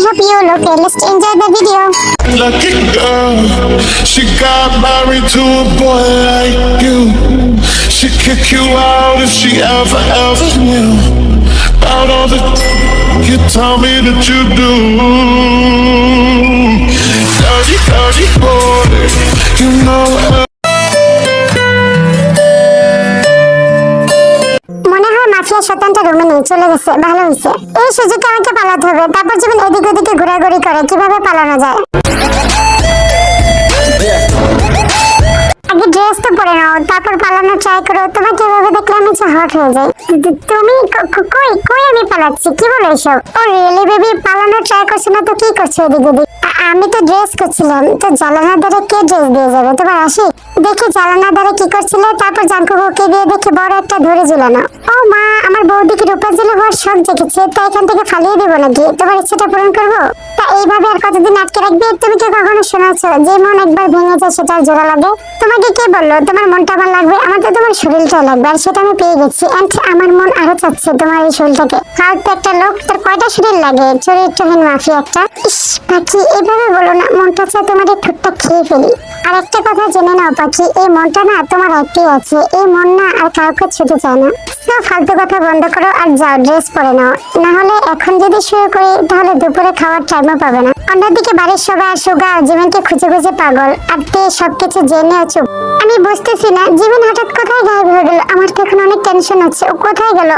hope you look it. Let's enjoy the video. Lucky girl, she got married to a boy like you. She'd kick you out if she ever knew about all the you tell me that you do. Dirty, dirty boy, you know. Mafia শতানটা রুমে নিয়ে চলে গেছে, ভালো হয়েছে। এই সুযোগে আমাকে পালাতে হবে, তারপর জীবন এদিক ওদিকে ঘোরাঘুরি করে কিভাবে পালানো যায়। আগে ড্রেস তো পরে নাও, তারপর পালানো ট্রাই করো। তোমাকে এভাবে দেখলে আমি হট হয়ে যাই। তুমি কই কই আমি পালাচ্ছি, কি বলো এসব? ও রিয়েলি বেবি, পালানো ট্রাই করছে না তো কি করছে এদিক ওদিক? আমি তো ড্রেস করছিলাম, তো জানালার ধারে কে ড্রেস দিয়ে যাবে? তোমার আসি দেখি জানালার ধারে কি করছিলে, তারপর জাঙ্কুকে দিয়ে দেখি বড় একটা ধরে ঝুলানো। ও মা, আমার বৌদিকে রূপা জেলে হওয়ার শখ জেগেছে, তাই এখান থেকে ফালিয়ে দেবো নাকি? তোমার ইচ্ছেটা পূরণ করবো? তা এইভাবে আর কতদিন আটকে রাখবে? তুমি কি কখনো শোনাচ্ছ যে মন একবার ভেঙে যায় সেটা আর জোড়া লাগে? তোমাকে কে বললো তোমার মনটা আমার লাগবে? আমার তো তোমার শরীরটা লাগবে, আর সেটা আমি পেয়ে গেছি। এন্ড আমার মন আরো চাচ্ছে তোমার এই শরীরটাকে। ফালতু একটা লোক, তোর কয়টা শরীর লাগে? চরিত্রহীন মাফিয়া একটা। ইস পাখি, এভাবে বলো না, মনটা চায় তোমার এই ঠোঁটটা খেয়ে ফেলি। আর একটা কথা জেনে নাও পাখি, এই মনটা না তোমার হাতেই আছে, এই মন না আর কাউকে ছুটে চায় না। ফালতু কথা বন্ধ করো আর যাও ড্রেস পরে নাও, না হলে এখন যদি শুরু করি তাহলে দুপুরে খাওয়ার টাইমও পাবে না। অন্যদিকে বাড়ির সবাই আর সুগা জীবনকে খুঁজে খুঁজে পাগল, আর তে সবকিছু জেনে চুপ। আমি বুঝতেছি না জীবন হঠাৎ কোথায় গায়েব হয়ে গেল। আমার তো এখন অনেক টেনশন হচ্ছে, ও কোথায় গেল?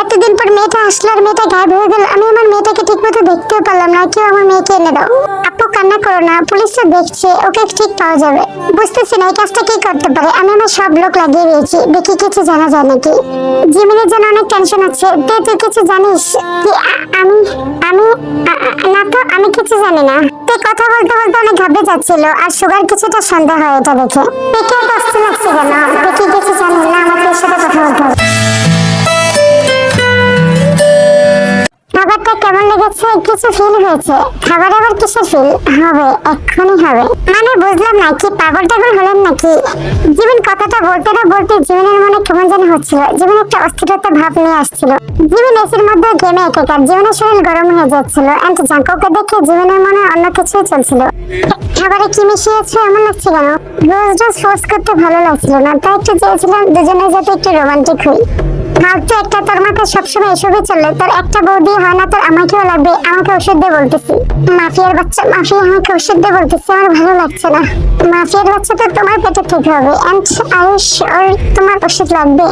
এতদিন পর মেয়েটা আসলো আর মেয়েটা গায়েব হয়ে গেল। আমি আমার মেয়েটাকে ঠিক মতো দেখতেও পারলাম না। কেউ আমার মেয়েকে এনে দাও। আপু কান্না করো না, পুলিশ তো দেখছে, ওকে ঠিক পাওয়া যাবে। বুঝতেছি না এই কাজটা কি করতে পারে। আমি আমার সব লোক লাগিয়ে দিয়েছি, দেখি কিছু জানা যায় নাকি। জিমিনের জন্য অনেক টেনশন আছে। তুই কিছু জানিস কি? আমি আমি না তো, আমি কিছু জানি না। তুই কথা বলতে বলতে অনেক ঘাবড়ে যাচ্ছিল, আর সুগার কিছুটা সন্দেহ হয় এটা দেখে। পেকে কষ্ট লাগছে কেন? পেকে কিছু জানিস না, আমাকে এর সাথে কথা বলতে হবে। খাবারটা কেমন লেগেছে? কিছু ফিল হয়েছে? খাবার আবার কিসের ফিল হবে? এক্ষুনি হবে মানে? বুঝলাম না, কি পাগল টাগল হলেন নাকি? জীবন কথাটা বলতে না বলতে জীবনের মনে কেমন যেন হচ্ছিল। জীবন একটা অস্থিরতা ভাব নিয়ে আসছিল। জীবন এসির মধ্যে ঘেমে একাকার, জীবনের শরীর গরম হয়ে যাচ্ছিল। এন্ড জাঙ্কুকে দেখে জীবনের মনে অন্য কিছুই চলছিল। খাবারে কি মিশিয়েছে এমন লাগছে কেন? রোজ রোজ ফোর্স করতে ভালো লাগছিল না, তাই একটু চেয়েছিলাম দুজনে যাতে একটু রোমান্টিক হই। ভাবছি একটা তোর মাথা সবসময় এসবই চলে, তোর একটা বউ দিয়ে হয় না, তোর আমাকেও লাগবে। আমাকে ওষুধ দিয়ে বলতেছি। মাফিয়ার বাচ্চা, মাফিয়া আমাকে ওষুধ দিয়ে বলতেছে, আমার ভালো লাগছে না। মাফিয়ার বাচ্চা তো তোমার পেটে ঠিক হবে। এন্ড আয়ুষ ওর তোমার ওষুধ লাগবে?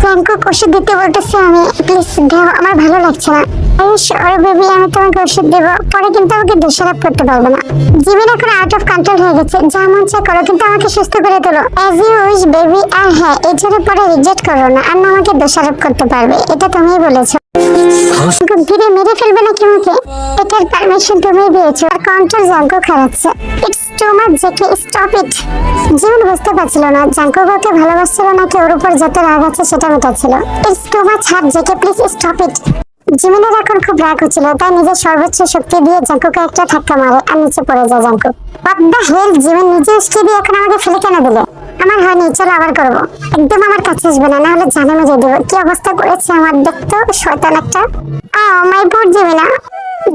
জাঙ্কুক ওষুধ দিতে বলতেছে, আমি প্লিজ দাও, আমার ভালো লাগছে না। আয়ুষ ওর বেবি, আমি তোমাকে ওষুধ দেবো, পরে কিন্তু আমাকে দোষারোপ করতে পারবো না। জীবন এখন আউট অফ কন্ট্রোল হয়ে গেছে, যা মন চায় করো, কিন্তু আমাকে সুস্থ করে তোলো। As you wish baby. আর হ্যাঁ, এছাড়া পরে রিজেক্ট করো না, আর না আমাকে দোষারোপ করতে পারবে, এটা তুমিই বলেছো। ধীরে মেরে ফেলবে নাকি মুখে? এটার পারমিশন তুমি দিয়েছো, আর কন্ট্রোল জাঙ্কুক হারাচ্ছে। It's too much JK, stop it. জীবন বুঝতে পারছিল না জাঙ্কুক ওকে ভালোবাসছিল নাকি ওর উপর যত রাগ আছে সেটা মেটাচ্ছিল। It's too much hurt JK, please stop it. জিমিনের এখন খুব রাগ হচ্ছিল, তাই নিজের সর্বোচ্চ শক্তি দিয়ে জাঙ্কুকে একটা ধাক্কা মারে আর নিচে পড়ে যায় Jungkook. What the hell, Jimin নিজে উস্কে দিয়ে এখন আমাকে ফেলে কেন দিলে? আমার হয়নি, চলো আবার করবো। একদম আমার কাছে আসবে না, নাহলে জানে মেরে দেবো। কি অবস্থা করেছে আমার, দেখতো শয়তান একটা। মাই পোর জিমিনা।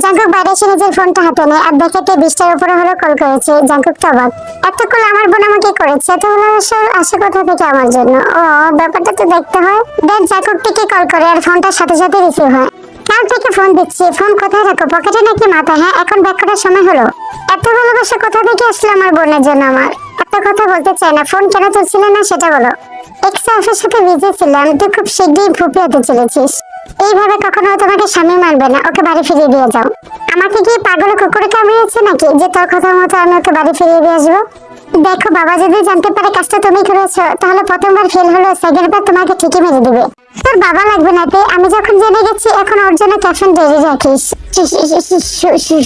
জাঙ্কুক বাইরে এসে নিজের ফোনটা হাতে নেয় আর দেখে 20টার উপরে হলো কল করেছে। জাঙ্কুক তো অবাক, এত কল আমার বোন আমাকে করেছে, এত ভালোবাসা আসে কোথা থেকে আমার জন্য? ও ব্যাপারটা তো দেখতে হয়। দেন জাঙ্কুক টিকে কল করে আর ফোনটার সাথে সাথে রিসিভ হয়। কাল থেকে ফোন দিচ্ছি, ফোন কোথায় রাখো? পকেটে নাকি মাথায়? হ্যাঁ, এখন ব্যাক করার সময় হলো। এত ভালোবাসা কোথা থেকে আসলো আমার বোনের জন্য? আমার এত কথা বলতে চাই না, ফোন কেন তুলছিলে না সেটা বলো। এক্স ওয়াইফের সাথে বিজি ছিলাম, তুই খুব শিগগিরই ফুপি হতে চলেছিস। এইভাবে কখনো তোমাকে স্বামী মানবে না, ওকে বাড়ি ফিরিয়ে দিয়ে যাও। আমাকে কি পাগল কুকুরে কামড়িয়েছে নাকি যে তোর কথা মতো আমি ওকে বাড়ি ফিরিয়ে দিয়ে আসবো? দেখো বাবা যদি জানতে পারে কাজটা তুমি করেছো, তাহলে প্রথমবার ফেল হলো, সেকেন্ড বার তোমাকে ঠিকই মেরে দিবে। তোর বাবা লাগবে না তে, আমি যখন জেনে গেছি এখন ওর জন্য ক্যাফেন রেডি রাখিস।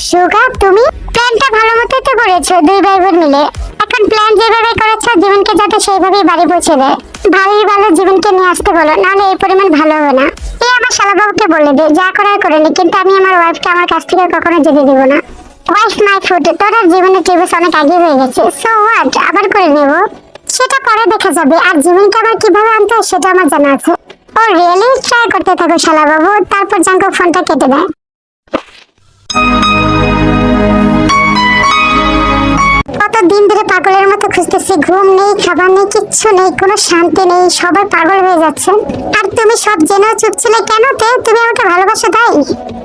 সুগা, তুমি প্ল্যানটা ভালো মতোই তো করেছো দুই ভাই বোন মিলে। এখন প্ল্যান যেভাবে করেছো জীবনকে যাতে সেইভাবেই বাড়ি পৌঁছে দেয়। ভালোই ভালো জীবনকে নিয়ে আসতে বলো, নাহলে এই পরিমাণ ভালো হবে না। এই আমার শালাবাবুকে বলে দে, যা করার করে নি, কিন্তু আমি আমার ওয়াইফকে আমার কাছ থেকে কখনো যেতে দেবো না। ওয়াইফ মাই ফুড, তোর আর জীবনের টিভিস অনেক আগে হয়ে গেছে। সো হোয়াট, আবার করে নেবো, সেটা পরে দেখা যাবে। আর জীবনকে আবার কিভাবে আনতে হয় সেটা আমার জানা আছে। ও রিয়েলি? ট্রাই করতে থাকো শালাবাবু। তারপর জাঙ্কুক ফোনটা কেটে দেয়। দিন ধরে পাগলের মতো খুঁজতেছি, ঘুম নেই, খাবার নেই, কিচ্ছু নেই, কোনো শান্তি নেই, সবাই পাগল হয়ে যাচ্ছে। আর তুমি সব জেনেও চুপ ছিলে কেন? তুমি আমাকে ভালোবাসো তাই?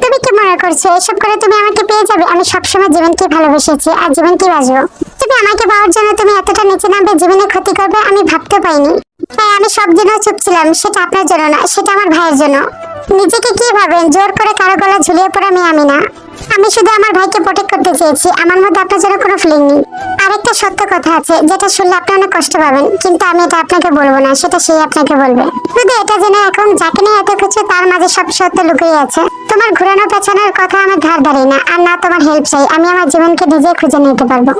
তুমি কি মনে করছো এসব করে তুমি আমাকে পেয়ে যাবে? আমি সবসময় জীবনকে ভালোবেসেছি আর জীবনকে বাসবো। তুমি আমাকে পাওয়ার জন্য তুমি এতটা নিচে নামবে, জীবনে ক্ষতি করবে, আমি ভাবতে পাইনি। হ্যাঁ, আমি সব জেনেও চুপ ছিলাম, সেটা আপনার জন্য না, সেটা আমার ভাইয়ের জন্য। নিজেকে কি ভাবেন জোর করে কারো গলা ঝুলিয়ে পড়া মেয়ে আমি না। আমি শুধু আমার ভাইকে প্রোটেক্ট করতে চেয়েছি, আমার মধ্যে আপনার জন্য কোনো ফিলিং নেই। আরেকটা সত্য কথা আছে যেটা শুনলে আপনি অনেক কষ্ট পাবেন, কিন্তু আমি এটা আপনাকে বলবো না, সেটা সেই আপনাকে বলবে। শুধু এটা জেনে এখন যাকে নিয়ে এত কিছু তার মাঝে সব সত্য লুকিয়ে আছে। তোমার ঘুরানো পেছনের কথা আমার ধার ধারি না, আর না তোমার হেল্প চাই। আমি আমার জীবনকে নিজে খুঁজে নিতে পারবো।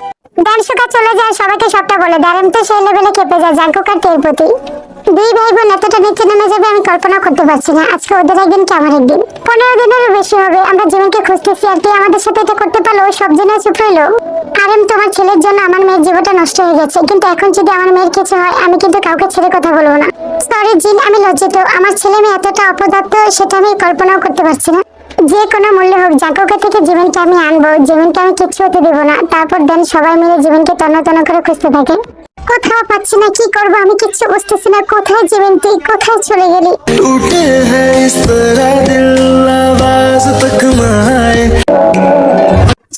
ডান্সুকা চলে যায়, সবাইকে সবটা বলে দেয়। আমি তো সেই লেভেলে কেঁপে যায় জাঙ্কুক আর টের প্রতি। দুই ভাই বোন এতটা নিচে নেমে যাবে আমি কল্পনা করতে পারছি না। আজকে ওদের একদিন কি আমার একদিন। 15 দিনেরও বেশি হবে আমরা জীবনকে খুঁজতেছি, আর তুই আমাদের সাথে এটা করতে পারলো? ওই সব জেনে চুপ রইলো। আর তোমার ছেলের জন্য আমার মেয়ের জীবনটা নষ্ট হয়ে গেছে, কিন্তু এখন যদি আমার মেয়ের কিছু হয় আমি কিন্তু কাউকে ছেড়ে কথা বলবো না। সরি জিন, আমি লজ্জিত। আমার ছেলে মেয়ে এতটা অপদার্থ সেটা আমি কল্পনাও করতে পারছি না। যে কোনো মূল্যে হোক জাঙ্কুকের থেকে জীবনকে আমি আনবো, জীবনকে আমি কিচ্ছু হতে দেবো না। তারপর দেন সবাই মিলে জীবনকে তন্ন তন্ন করে খুঁজতে থাকে। কোথাও পাচ্ছি না, কি করবো আমি কিচ্ছু বুঝতেছি না। কোথায় জীবন তুই, কোথায় চলে গেলি? टूटे हैं इस तरह दिल आवाज तक माए।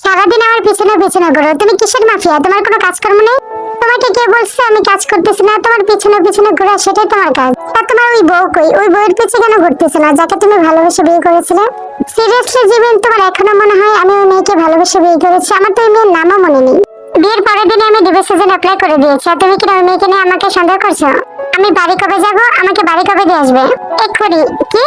সারাদিন আমার পিছনে পিছনে ঘুরো, তুমি কিসের মাফিয়া? তোমার কোনো কাজকর্ম নেই? তোমাকে কে বলছে আমি কাজ করতেছি না? তোমার পিছনে পিছনে ঘোরা সেটাই তোমার কাজ। আর তোমার ওই বউ কই? ওই বউয়ের পিছনে কেন ঘুরতেছে না যাকে তুমি ভালোবেসে বিয়ে করেছিলে? সিরিয়াসলি জীবন, তোমার এখনো মনে হয় আমি ওই মেয়েকে ভালোবেসে বিয়ে করেছি? আমার তো ওই মেয়ের নামও মনে নেই। বিয়ের পরের দিনে আমি ডিভোর্সের জন্য অ্যাপ্লাই করে দিয়েছি, আর তুমি কি ওই মেয়েকে নিয়ে আমাকে সন্দেহ করছো? আমি বাড়ি কবে যাবো? আমাকে বাড়ি কবে দিয়ে আসবে? এক্ষুনি? কি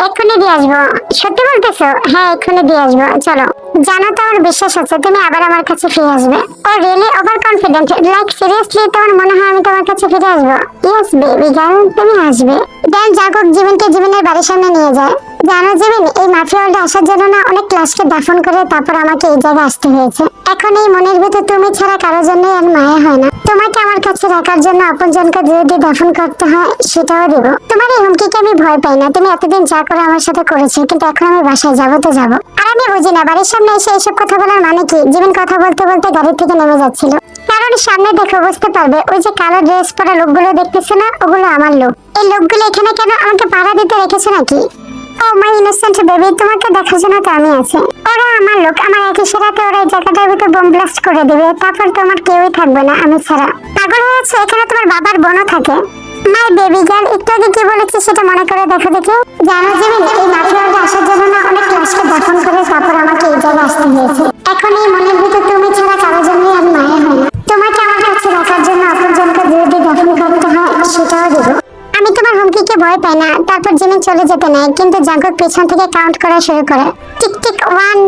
এক্ষুনি দিয়ে আসবো? সত্যি বলতেছো? হ্যাঁ, এক্ষুনি দিয়ে আসবো। চলো। জানো তো আমার বিশ্বাস আছে তুমি আবার আমার কাছে ফিরে আসবে। Oh really over confident? Like seriously তোমার মনে হয় আমি তোমার কাছে ফিরে আসবো? ইয়েস বেবি গার্ল, তুমি আসবে। দেন জাঙ্কুক জীবনকে জীবনের বাড়ির সামনে নিয়ে যায়। জানো জীবন, এই মাফিয়া ওয়ার্ল্ডে আসার জন্য না অনেক ক্লাসকে দাফন করে তারপর আমাকে এই জায়গায় আসতে হয়েছে। এখন এই মনের ভিতর তুমি ছাড়া কারোর জন্য আর মায়া হয় না। তোমাকে আমার কাছে রাখার জন্য আপনজনকে যদি দাফন করতে হয় সেটাও দেবো। তোমার এই হুমকিকে আমি ভয় পাই না। তুমি এতদিন যা করে আমার সাথে করেছো, কিন্তু এখন আমি বাসায় যাবো তো যাবো। আর আমি বুঝি না বাড়ির সামনে এসে এইসব কথা বলার মানে কি? জীবন কথা বলতে বলতে গাড়ি থেকে নেমে যাচ্ছিল। কারণ সামনে দেখো বুঝতে পারবে, ওই যে কালো ড্রেস পরা লোকগুলো দেখতেছে না, ওগুলো আমার লোক। এই লোকগুলো এখানে কেন? আমাকে পাহারা দিতে রেখেছে নাকি? ও মাই ইনোসেন্ট বেবি, তোমাকে দেখার জন্য তো আমি আছি। ওরা আমার লোক, আমার এক ইশারাতে ওরা এই জায়গাটার ভিতর বোম ব্লাস্ট করে দিবে, তারপর তোমার কেউই থাকবে না আমি ছাড়া। পাগল হয়েছে? এখানে তোমার বাবার বোনও থাকে। মাই বেবি গার্ল, একটু আগে কি বলেছি সেটা মনে করে দেখো দেখি। জানো জীবন, এই মাফিয়াতে আসার জন্য না অনেক ক্লাসকে দাফন করে তারপর আমাকে এই জায়গায় আসতে হয়েছে। এখন এই মনের ভিতর তুমি ছাড়া কারোর জন্যই আর মায়া হয় না। তোমাকে আমার কাছে রাখার জন্য আপনজনকে যদি দাফন করতে হয় সেটাও দেবো। আমি তোমার হুমকিকে ভয় পাই না। তারপর জিমি চলে যেতে নেয়, কিন্তু জাঙ্কুক পেছন থেকে কাউন্ট করা শুরু করে। Tick tick 1,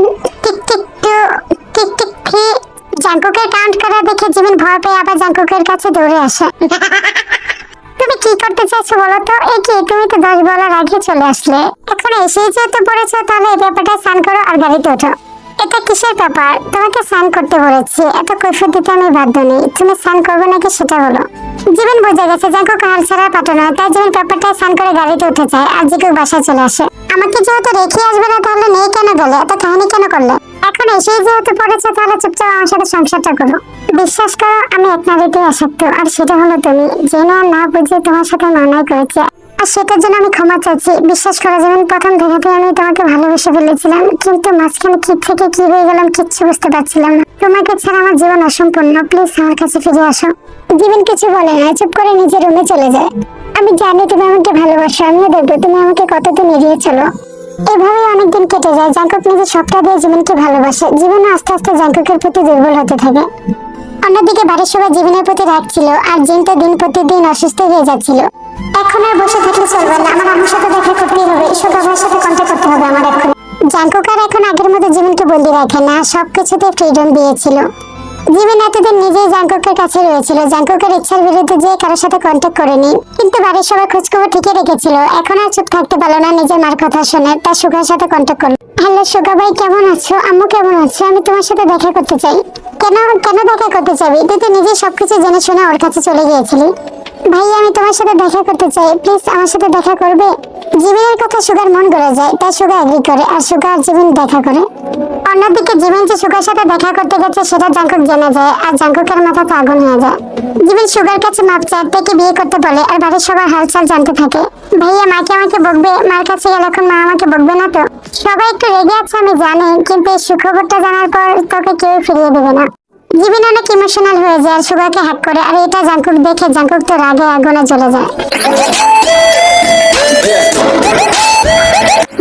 tick tick 2, tick tick 3। জাঙ্কুকের কাউন্ট করা দেখে জিমিন ভয় পেয়ে আবার জাঙ্কুকের কাছে দৌড়ে আসে। তুমি কি করতে চাইছো বলো তো? এই কি, তুমি তো 10 বলার আগে চলে আসলে। এখন এসেই যেহেতু পড়েছো, তাহলে এই ব্যাপারটা স্নান করো আর গাড়িতে ওঠো। এটা কিসের ব্যাপার? তোমাকে স্নান করতে বলেছি, এত কৈফিয়ত দিতে আমি বাধ্য নেই। তুমি স্নান করবে নাকি সেটা বলো। জীবন বুঝে গেছে জাঙ্কুক হাল ছাড়া পাঠো না, তাই জীবন ব্যাপারটা স্নান করে গাড়িতে উঠে যায় আর জিকুক বাসায় চলে আসে। আমাকে যেহেতু রেখে আসবে না, তাহলে নেই কেন গেলে? এত কাহিনী কেন করলে? এখন এসেই যেহেতু পড়েছো, তাহলে চুপচাপ আমার সাথে সংসারটা করো। বিশ্বাস করো, আমি এক নারীতেই আসক্ত, আর সেটা হলো তুমি। জেনে আর না বুঝে তোমার সাথে মানাই করেছে, আর সেটার জন্য আমি ক্ষমা চাইছি। বিশ্বাস করো যেমন প্রথম দেখাতে আমি তোমাকে ভালোবেসে ফেলেছিলাম, কিন্তু মাঝখানে কি থেকে কি হয়ে গেলাম কিচ্ছু বুঝতে পারছিলাম না। তোমাকে ছাড়া আমার জীবন অসম্পূর্ণ। প্লিজ আমার কাছে ফিরে আসো। জীবন কিছু বলে না, চুপ করে নিজের রুমে চলে যায়। আমি জানি তুমি আমাকে ভালোবাসো, আমিও দেখবো তুমি আমাকে কতদিন এড়িয়ে চলো। এভাবেই অনেকদিন কেটে যায়। জাঙ্কুক নিজের সবটা দিয়ে জীবনকে ভালোবাসে। জীবনও আস্তে আস্তে জাঙ্কুকের প্রতি দুর্বল হতে থাকে। অন্যদিকে বাড়ির সবাই জীবনের প্রতি রাগ ছিল, আর জিন তো দিন প্রতিদিন অসুস্থ হয়ে যাচ্ছিল। এখন আর বসে থাকলে চলবে না, আমার আম্মুর সাথে দেখা করতেই হবে। সুগা ভাইয়ের সাথে কন্ট্যাক্ট করতে হবে আমার এখন। জাঙ্কুক আর এখন আগের মতো জীবনকে বন্দি রাখে না, সবকিছুতে ফ্রিডম দিয়েছিল। জীবন এতদিন নিজেই জাঙ্কুকের কাছে রয়েছিল, জাঙ্কুকের ইচ্ছার বিরুদ্ধে যে কারোর সাথে কন্ট্যাক্ট করেনি। কিন্তু বাড়ির সবাই খোঁজখবর ঠিকই রেখেছিল। এখন আর চুপ থাকতে পারলো না, নিজের মার কথা শুনে তার সুগার সাথে কন্ট্যাক্ট করলো। হ্যালো সুগা ভাই, কেমন আছো? আম্মু কেমন আছে? আমি তোমার সাথে দেখা করতে চাই। কেন কেন দেখা করতে চাবি? তুই তো নিজে সবকিছু জেনে শুনে ওর কাছে চলে গিয়েছিলি। ভাই আমি তোমার সাথে দেখা করতে চাই, প্লিজ আমার সাথে দেখা করবে? জীবনের কথা সুগার মন গড়ে যায়, তাই সুগা এগ্রি করে, আর সুগা আর জীবন দেখা করে। অন্যদিকে জিমিন যে সুগার সাথে দেখা করতে গেছে সেটা জাঙ্কুক জেনে যায় আর জাঙ্কুকের মাথাতে আগুন হয়ে যায়। জিমিন সুগার কাছে মাপ চায়, তাকে বিয়ে করতে বলে আর বাড়ির সবার হালচাল জানতে থাকে। ভাইয়া মাকে আমাকে বকবে, মার কাছে গেলে এখন মা আমাকে বকবে না তো? সবাই একটু রেগে আছে আমি জানি, কিন্তু এই সুখবরটা জানার পর তোকে কেউ ফিরিয়ে দেবে না। জিমিন অনেক ইমোশনাল হয়ে যায় আর সুগারকে হ্যাক করে, আর এটা জাঙ্কুক দেখে জাঙ্কুক তো রাগে আগুনে জ্বলে যায়।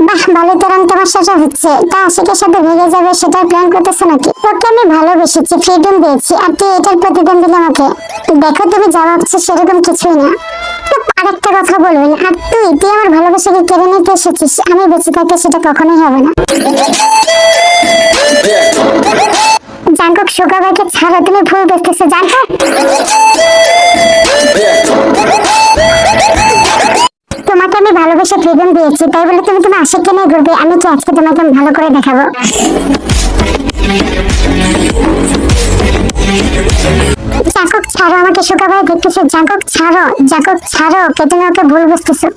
বাহ, ভালো তো রং তামাশাটা হচ্ছে। তা আশিকের সাথে ভেঙে যাবে সেটা প্ল্যান করতেছে নাকি? তোকে আমি ভালোবেসেছি, ফ্রিডম দিয়েছি, আর তুই এটার প্রতিদান দিলে আমাকে। দেখো তুমি যা ভাবছো সেরকম কিছুই না। আরেকটা কথা বলবি না। আর তুই আমার ভালোবাসাকে কেড়ে নিতে এসেছিস, আমি বেঁচে থাকতে সেটা কখনোই হবে না। জাঙ্কুক সুগা ভাইকে ছাড়ো, তুমি ভুল বুঝতেছো জাঙ্কুক। তোমাকে আমি ভালোবেসে ফ্রিডম দিয়েছি, তাই বলে তুমি তোমার আশিককে নিয়ে ঘুরবে? আমি কি আজকে তোমাকে ভালো করে দেখাবো। জাঙ্কুক ছাড়ো আমাকে, সুগা ভাই দেখতেছো। জাঙ্কুক ছাড়ো, জাঙ্কুক ছাড়ো, কে তুমি ওকে ভুল বুঝতেছো।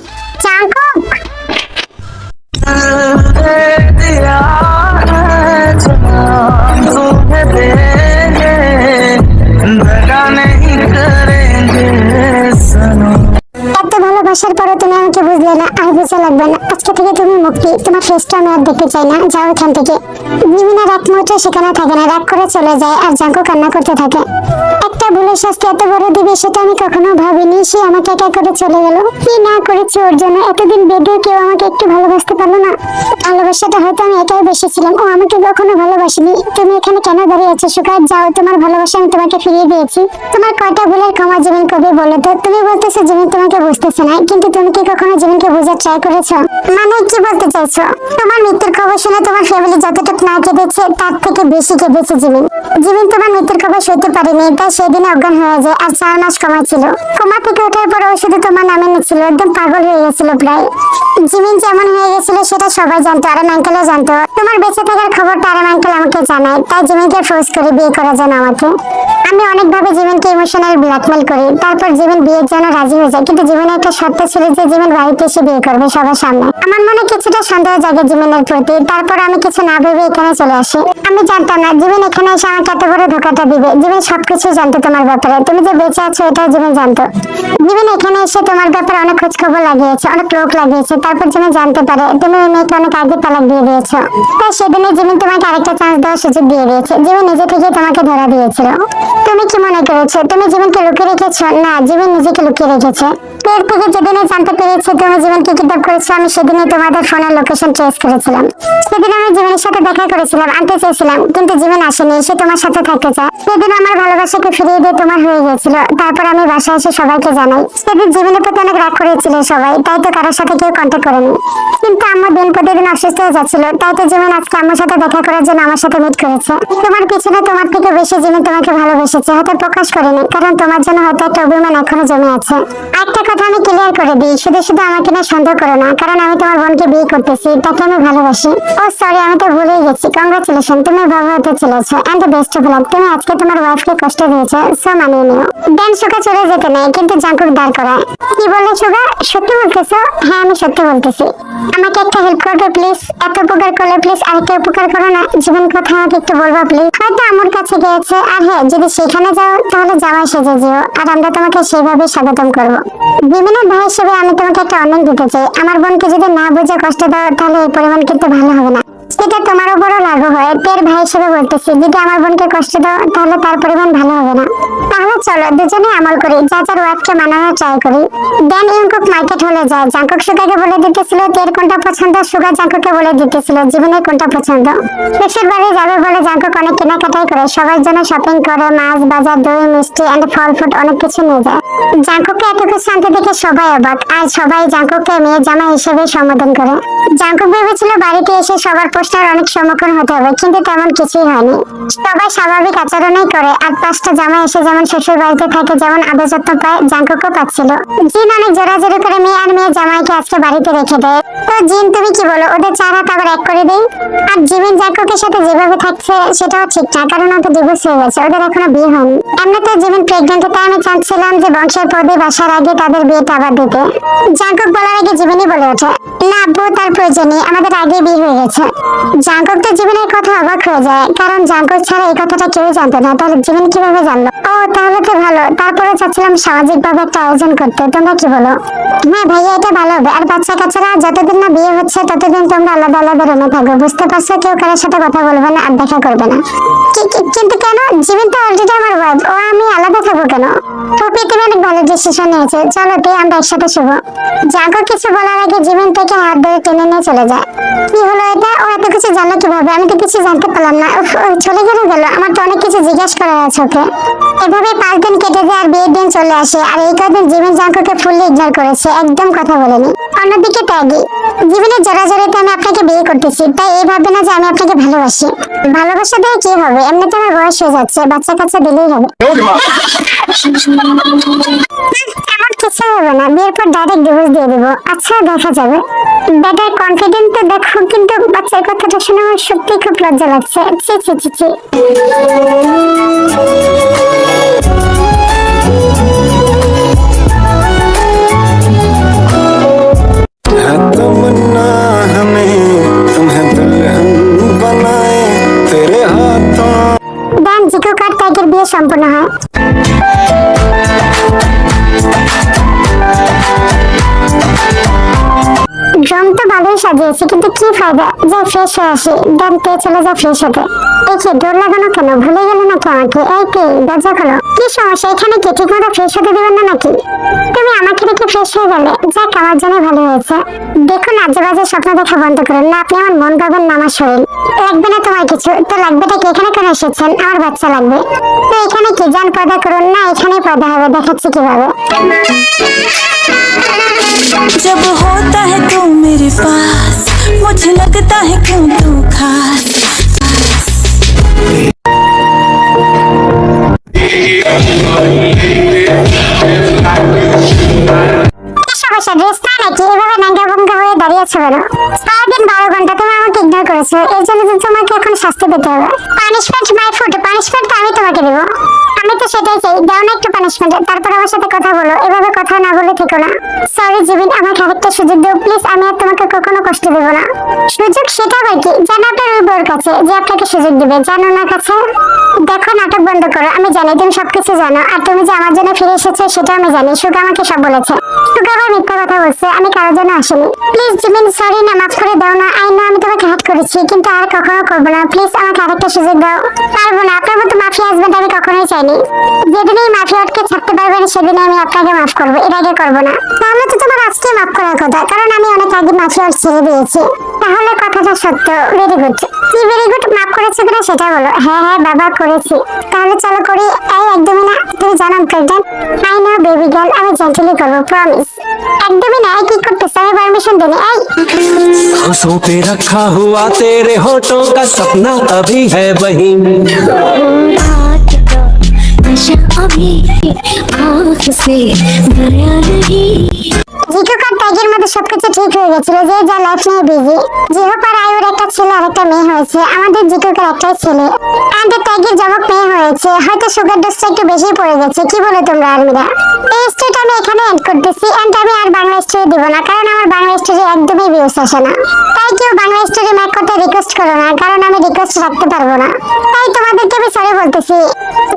জাঙ্কুক এত ভালোবাসার পরে তুমি আমাকে বুঝলে না, আর বুঝা লাগবে না। আজকে থেকে তুমি মুক্তি, তোমার ফেসটা আমি আর দেখতে চাই না, যাও এখান থেকে। জিমিনা রাগ মুহূর্তে সেখানে থাকে না, রাগ করে চলে যায় আর জাঙ্কুক কান্না করতে থাকে। একটা ভুলের শাস্তি এত বড় দিবে সেটা আমি কখনো ভাবিনি। সে আমাকে একা করে চলে গেল। কি না করেছি ওর জন্য, এতদিন বেঁধে কেউ আমাকে একটু ভালোবাসতে পারলো না। ভালোবাসাটা হয়তো আমি একাই বেসেছিলাম, ও আমাকে কখনো ভালোবাসিনি। তুমি এখানে কেন দাঁড়িয়ে আছো সুকার? যাও, তোমার ভালোবাসা আমি তোমাকে ফিরিয়ে দিয়েছি। তোমার কয়টা ভুলের ক্ষমা জিমিন কবে বলো তো? তুমি বলতেছো জিমিন তোমাকে বুঝতেছে না, কিন্তু তুমি কি কখনো জিমিনকে বোঝার ট্রাই করেছো? মানে কি বলতে চাইছো? তোমার মৃত্যুর খবর শুনে তোমার ফ্যামিলি যতটুকু না কেঁদেছে তার থেকে বেশি কেঁদেছে জিমিন। জিমিন তোমার মৃত্যুর খবর সইতে পারেনি, তাই সেদিন অজ্ঞান হয়ে যায়। আর 4 মাস কমা ছিল। কোমা থেকে ওঠার পর ও শুধু তোমার নামে নিচ্ছিল, একদম পাগল হয়ে গেছিল প্রায়। জিমিন যেমন হয়ে গেছিল সেটা সবাই জানতো, আরাম আঙ্কেলও জানতো। তোমার বেঁচে থাকার খবরটা আরাম আঙ্কেল আমাকে জানায়, তাই জিমিনকে ফোর্স করে বিয়ে করার জন্য আমাকে। আমি অনেকভাবে জিমিনকে ইমোশনাল ব্ল্যাকমেল করি, তারপর জিমিন বিয়ের জন্য রাজি হয়ে যায়। কিন্তু জীবনে একটা শর্ত ছিল যে জিমিন বাড়িতে এসে বিয়ে করবে সবার সামনে। আমার মনে কিছুটা সন্দেহ জাগে জিমিনের প্রতি, তারপর আমি কিছু না ভেবে এখানে চলে আসি। আমি জানতাম না জিমিন এখানে এসে আমাকে এত বড় ধোকাটা দিবে। জিমিন সবকিছু জানতো তোমার ব্যাপারে, তুমি যে বেঁচে আছো এটাও জিমিন জানতো। জিমিন এখানে এসে তোমার ব্যাপারে অনেক খোঁজ খবর লাগিয়েছে, অনেক লোক লাগিয়েছে। তারপর জিমিন জানতে পারে তুমি ওই মেয়েকে অনেক আগে তালাক দিয়ে দিয়েছো। তাই সেদিনে জিমিন তোমাকে আরেকটা চান্স দেওয়ার সুযোগ দিয়ে দিয়েছে। জিমিন নিজে থেকে তোমাকে ধরা দিয়েছিল। তুমি কি মনে করেছো তুমি জীবনকে লুকিয়ে রেখেছো? না, জীবন নিজেকে লুকিয়ে রেখেছে। এর থেকে যেদিনে জানতে পেরেছি তুমি জীবনকে কিডন্যাপ করেছো, আমি সেদিনই তোমাদের ফোনের লোকেশন ট্রেস করেছিলাম। সেদিন আমি জীবনের সাথে দেখা করেছিলাম, আনতে চেয়েছিলাম, কিন্তু জীবন আসেনি। সে তোমার সাথে থাকতে চায়। সেদিন আমার ভালোবাসাকে ফিরিয়ে দিয়ে তোমার হয়ে গেছিল। তারপর আমি বাসায় এসে সবাইকে জানাই। সেদিন জীবনের প্রতি অনেক রাগ করেছিল সবাই, তাই তো কারোর সাথে কেউ কন্ট্যাক্ট করেনি। কিন্তু আম্মু দিন প্রতিদিন অসুস্থ হয়ে যাচ্ছিল, তাই তো জীবন আজকে আমার সাথে দেখা করার জন্য আমার সাথে মিট করেছে। তোমার পিছনে তোমার থেকে বেশি জীবন তোমাকে ভালোবেসেছে, হয়তো প্রকাশ করেনি, কারণ তোমার জন্য হয়তো একটা অভিমান এখনো জমে আছে। একটা কথা আমি ক্লিয়ার করে দিই, শুধু শুধু আমাকে না সন্দেহ করো না, কারণ আমি তোমার বোনকে বিয়ে করতেছি, তাকে আমি ভালোবাসি। ও সরি, আমি তো ভুলেই গেছি। কংগ্রাচুলেশন, তুমি বাবা হতে চলেছো, এন্ড বেস্ট অফ লাক। তুমি আজকে তোমার ওয়াইফকে কষ্ট দিয়েছো, সো মানিয়ে নিও। দেন সুগা চলে যেতে নেই, কিন্তু জাঙ্কুক দাঁড় করায়। কি বলে সুগা? সত্যি বলতেছো? হ্যাঁ, আমি সত্যি বলতেছি। আমাকে একটা হেল্প করবে প্লিজ? এত উপকার করলে প্লিজ আরেকটা উপকার করো না। জীবন কথা আমাকে একটু বলবা প্লিজ? হয়তো আমার কাছে গিয়েছে, আর হ্যাঁ, যদি সেখানে যাও তাহলে জামাই সেজে যেও, আর আমরা তোমাকে সেইভাবে স্বাগতম করবো। বিভিন্ন ভাই হিসেবে আমি তোমাকে একটা অনেক দিতে চাই। আমার বোনকে যদি না বুঝে কষ্ট দাও তাহলে এই পরিমাণ কিন্তু ভালো হবে না। সেটা তোমার উপরও লাগু হয়। তের ভাই হিসেবে বলতেছি, যদি আমার বোনকে কষ্ট দাও তাহলে তার পরিমাণ ভালো হবে না। তাহলে চলো দুজনে আমল করি, যা যার ওয়াইফকে মানানোর ট্রাই করি। দেন ইউকুক মার্কেট হলে যায়। জাঙ্কুক সুগাকে বলে দিতেছিল তের কোনটা পছন্দ, সুগা জাঙ্কুককে বলে দিতেছিল জীবনের কোনটা পছন্দ। শ্বশুর বাড়ি যাবে বলে জাঙ্কুক অনেক কেনাকাটাই করে, সবার জন্য শপিং করে, মাছ, বাজার, দই, মিষ্টি এন্ড ফল ফুড অনেক কিছু নিয়ে যায়। জাঙ্কুককে এত কিছু আনতে দেখে সবাই অবাক, আর সবাই জাঙ্কুককে মেয়ের জামাই হিসেবে সম্বোধন করে। জাঙ্কুক ভেবেছিল বাড়িতে এসে সবার প্রশ্নের অনেক সম্মুখীন হতে হবে, কিন্তু তেমন কিছুই হয়নি। সবাই স্বাভাবিক আচরণই করে, আর 5টা জামাই এসে যেমন শ্বশুর বাড়িতে থাকে, যেমন আদর যত্ন পায়, জাঙ্কুকও পাচ্ছিল। জিন অনেক জোরাজোরি করে মেয়ে আর মেয়ের জামাইকে আজকে বাড়িতে রেখে দেয়। তো জিন তুমি কি বলো, ওদের 4 হাত আবার এক করে দেই? আর জিমিন জাঙ্কুকের সাথে যেভাবে থাকছে সেটাও ঠিক না, কারণ ওদের ডিভোর্স হয়ে গেছে, ওদের এখনো বিয়ে হয়নি। এমনিতে জিমিন প্রেগনেন্ট, তাই আমি চাচ্ছিলাম যে বংশের প্রদীপ আসার আগে তাদের বিয়েটা আবার দিতে। জাঙ্কুক বলার আগে জিমিনই বলে ওঠে, না আব্বু, তার প্রয়োজন নেই, আমাদের আগে বিয়ে হয়ে গেছে। জাঙ্কুক তো জীবনের কথা অবাক হয়ে যায়, কারণ জাঙ্কুক ছাড়া এই কথাটা কেউ জানতো না। তাহলে জীবন কিভাবে জানলো? ও তাহলে তো ভালো। তারপরে চাচ্ছিলাম সামাজিক ভাবে একটা আয়োজন করতে, তোমরা কি বলো? হ্যাঁ ভাইয়া, এটা ভালো হবে। আর বাচ্চা কাচ্চারা যতদিন না বিয়ে হচ্ছে ততদিন তোমরা আলাদা আলাদা রুমে থাকো, বুঝতে পারছো? কেউ কারোর সাথে কথা বলবে না আর দেখা করবে না। কিন্তু কেন? জীবন তো অলরেডি আমার ওয়াইফ, ও আমি আলাদা থাকবো কেন? টুপি, তুমি অনেক ভালো ডিসিশন নিয়েছো। চলো তে আমরা একসাথে শুভ। জাঙ্কুক কিছু বলার আগে জীবন থেকে হাত ধরে টেনে নিয়ে চলে যায়। কি হলো এটা? ও এত কিছু জানলো কিভাবে? আমি তো কিছু জানতে পারলাম না। উফ, ও চলে গেল। আমার তো অনেক কিছু জিজ্ঞেস করার আছে ওকে। এভাবে 5 দিন কেটে যায় আর বিয়ের দিন চলে আসে। আর এই কদিন জীবন জাঙ্কুকে ফুললি ইগনোর করেছে, একদম কথা বলেনি। অন্যদিকে ত্যাগী, জীবনের জোরাজোরিতে আমি আপনাকে বিয়ে করতেছি, তাই এই ভাববে না যে আমি আপনাকে ভালোবাসি। ভালোবাসা দিয়ে কি হবে? এমনিতে আমার বয়স হয়ে যাচ্ছে, বাচ্চা কাচ্চা দিলেই হবে। এমন কিছু হবে না, বিয়ের পর ডাইরেক্ট ডিভোর্স দিয়ে দেবো। আচ্ছা দেখা যাবে। বেটার কনফিডেন্ট তো দেখো, কিন্তু বাচ্চার কথাটা শুনে আমার সত্যি খুব লজ্জা লাগছে। ছি ছি ছি ছি। है तमन्ना हमें तुम्हें दुल्हन बनाए तेरे हाथों। দেন জিকো কার ত্যাগের বিয়ে সম্পূর্ণ হয়। ড্রম তো ভালোই সাজিয়েছি, কিন্তু কি ফায়দা? যা ফ্রেশ হয়ে আসি। দেন তে চলে যা ফ্রেশ হতে। এই যে ডোর লাগানো কেন? ভুলে গেলে নাকি আমাকে? এই তে, দরজা খোলো। কি সমস্যা? এখানে কি ঠিক মতো ফ্রেশ হতে দেবেন না নাকি? তুমি আমাকে রেখে ফ্রেশ হয়ে গেলে? যাক, আমার জন্য ভালো হয়েছে। দেখুন আজে বাজে স্বপ্ন দেখা বন্ধ করুন না, আপনি আমার মন পাবেন না আমার শরীর। লাগবে না তোমার কিছু? তো লাগবেটা কি? এখানে কেন এসেছেন? আমার বাচ্চা লাগবে। তো এখানে কি? যান পর্দা করুন না, এখানেই পর্দা হবে, দেখাচ্ছি কিভাবে। जब होता है तू मेरे पास मुझे लगता है क्यों तू खास। সমস্যা? ড্রেস না নাকি? এভাবে নাঙ্গা ভঙ্গা হয়ে দাঁড়িয়েছো কেন? সারাদিন 12 ঘন্টা তুমি আমাকে ইগনোর করেছো, এর জন্য তো তোমাকে এখন শাস্তি পেতে হবে। Punishment my food. পানিশমেন্ট তো আমি তোমাকে দেবো। আমি তো সেটাই চাই, দাও না একটু পানিশমেন্ট। তারপর আমার সাথে কথা বলো, এভাবে কথা না বলে থেকো না। সরি জীবন, আমাকে আরেকটা সুযোগ দাও প্লিজ। আমি আর তোমাকে কখনো কষ্ট দেবো না। সুযোগ? সেটা আবার কি? জানো আপনার ওই বউর কাছে যে আপনাকে সুযোগ দিবে, জানো না কাছে। দেখো নাটক বন্ধ করো, আমি জানি তুমি সবকিছু জানো। আর তুমি যে আমার জন্য ফিরে এসেছো সেটা আমি জানি। সুগা আমাকে সব বলেছে। সুগা আবার মিথ্যা কথা বলছে, আমি কারোর জন্য আসিনি। প্লিজ জিমিন, সরি না, মাফ করে দাও না। আই নো আমি তোমাকে হার্ট করেছি, কিন্তু আর কখনো করবো না। প্লিজ আমাকে আরেকটা সুযোগ দাও। পারবো না, আপনার মতো মাফিয়া হাজবেন্ড আমি কখনোই চাইনি। যেদিন এই মাফিয়াটকে থাকতে পারবেন সেদিন আমি আপনাকে মাফ করবো, এর আগে করবো না। তাহলে তো তোমার আজকে মাফ করার কথা, কারণ আমি অনেক আগে মাফিয়াট ছেড়ে দিয়েছি। তাহলে কথাটা সত্য। Very good. কি ভেরি গুড? মাফ করেছে কিনা সেটা বলো। হ্যাঁ হ্যাঁ বাবা, করেছি। তাহলে চলো করি। এই একদমই না, তুমি জানো pregnant. I know baby girl, আমি জেন্টলি করবো, প্রমিস। একদমই না। কি করতেছ? আমি পারমিশন দিনি। এই आंसू पे रखा हुआ तेरे होठों का सपना अभी है वहीं। नशा अभी आँख से गया नहीं। জিকো কার ত্যাগের মধ্যে সবকিছু ঠিক হয়ে গেছিল, যে যা লাইফ নিয়ে বিজি। জিহোপার আয়ুর একটা ছেলে আর একটা মেয়ে হয়েছে। আমাদের জিকোকার একটাই ছেলে। এন্ড ত্যাগের জমক মেয়ে হয়েছে। হয়তো সুগার ডোজটা একটু বেশি পড়ে গেছে। কি বলে তোমরা আর্মিরা? এই স্টোরিটা আমি এখানে এন্ড করতেছি। এন্ড আমি আর বাংলা স্টোরি দিব না, কারণ আমার বাংলা স্টোরি একদমই ভিউস আসে না। তাই কেউ বাংলা স্টোরি মেক করতে রিকোয়েস্ট করো না, কারণ আমি রিকোয়েস্ট রাখতে পারবো না। তাই তোমাদেরকে আমি সরি বলতেছি।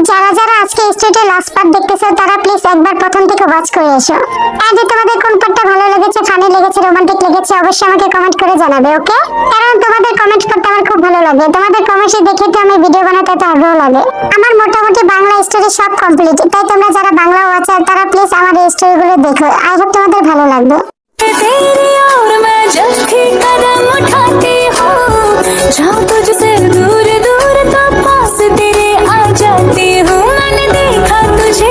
যারা যারা আজকে স্টোরিটার লাস্ট পার্ট দেখতেছো তারা প্লিজ একবার প্রথম থেকে ওয়াচ করে এসো। এন্ড তোমাদের কোন পার্টটা ভালো লেগেছে, ফানি লেগেছে, রোমান্টিক লেগেছে অবশ্যই আমাকে কমেন্ট করে জানাবে, ওকে? কারণ তোমাদের কমেন্ট করতে আমার খুব ভালো লাগে। তোমাদের কমেন্টে দেখে তো আমি ভিডিও বানাতে এত আগ্রহ লাগে। আমার মোটামুটি বাংলা স্টোরি সব কমপ্লিট। তাই তোমরা যারা বাংলা ওয়াচার তারা প্লিজ আমার এই স্টোরিগুলো দেখো। আই হোপ তোমাদের ভালো লাগবে। तेरी और मैं जब भी कदम उठाती हूँ जाऊँ तुझसे दूर दूर तो पास तेरे आ जाती हूँ। मैंने देखा तुझे।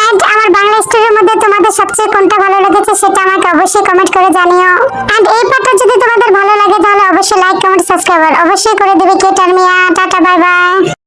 এন্ড আমার বাংলা স্টোরির মধ্যে তোমাদের সবচেয়ে কোনটা ভালো লেগেছে সেটা আমাকে অবশ্যই কমেন্ট করে জানিও। এন্ড এই পার্টটা যদি তোমাদের ভালো লাগে তাহলে অবশ্যই লাইক, কমেন্ট, সাবস্ক্রাইব অবশ্যই করে দিবে। কে টার্মিয়া, টাটা, বাই বাই।